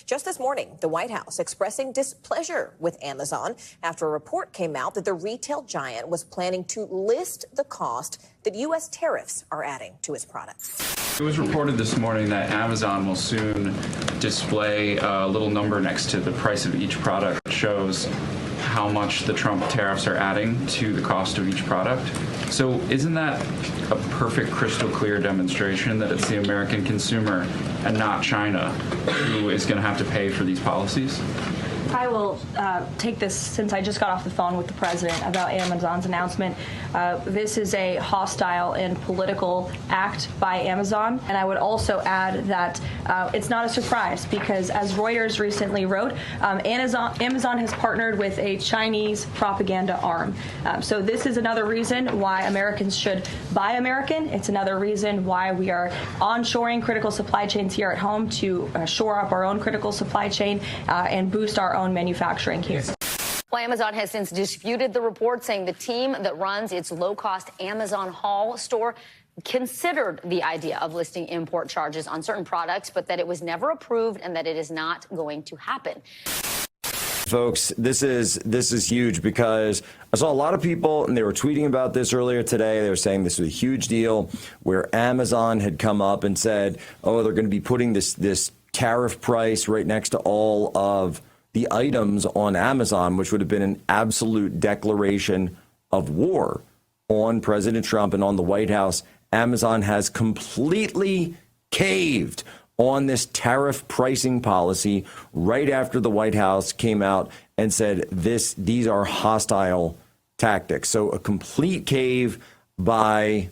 Just this morning, the White House expressing displeasure with Amazon after a report came out that the retail giant was planning to list the cost that U.S. tariffs are adding to its products. It was reported this morning that Amazon will soon display a little number next to the price of each product that shows how much the Trump tariffs are adding to the cost of each product. So isn't that a perfect, crystal clear demonstration that it's the American consumer and not China who is going to have to pay for these policies? I will take this since I just got off the phone with the president about Amazon's announcement. This is a hostile and political act by Amazon. And I would also add that it's not a surprise because, as Reuters recently wrote, Amazon has partnered with a Chinese propaganda arm. So this is another reason why Americans should buy American. It's another reason why we are onshoring critical supply chains here at home to shore up our own critical supply chain and boost our own manufacturing here. Well, Amazon has since disputed the report, saying the team that runs its low-cost Amazon Haul store considered the idea of listing import charges on certain products, but that it was never approved and that it is not going to happen. Folks, this is huge because I saw a lot of people, and they were tweeting about this earlier today. They were saying this was a huge deal where Amazon had come up and said, oh, they're going to be putting this tariff price right next to all of the items on Amazon, which would have been an absolute declaration of war on President Trump and on the White House. Amazon has completely caved on this tariff pricing policy right after the White House came out and said these are hostile tactics. So a complete cave by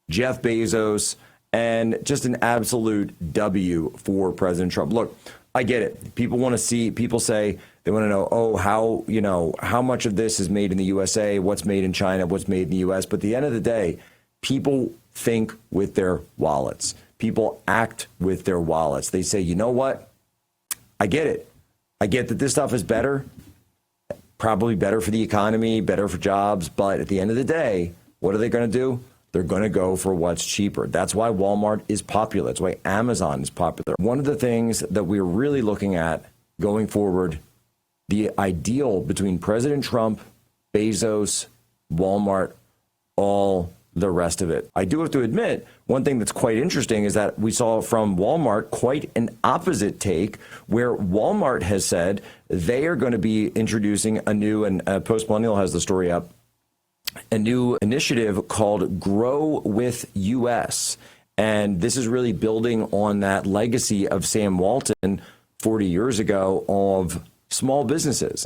Jeff Bezos and just an absolute W for President Trump. Look, I get it. People want to see, people say they want to know, oh, how much of this is made in the USA, what's made in China, what's made in the US. But at the end of the day, people think with their wallets. People act with their wallets. They say, you know what? I get it. I get that this stuff is better, probably better for the economy, better for jobs. But at the end of the day, what are they going to do? They're going to go for what's cheaper. That's why Walmart is popular. That's why Amazon is popular. One of the things that we're really looking at going forward, the ideal between President Trump, Bezos, Walmart, all the rest of it. I do have to admit, one thing that's quite interesting is that we saw from Walmart quite an opposite take, where Walmart has said they are going to be introducing a new, and Post Millennial has the story up, a new initiative called Grow with US. And this is really building on that legacy of Sam Walton 40 years ago of small businesses.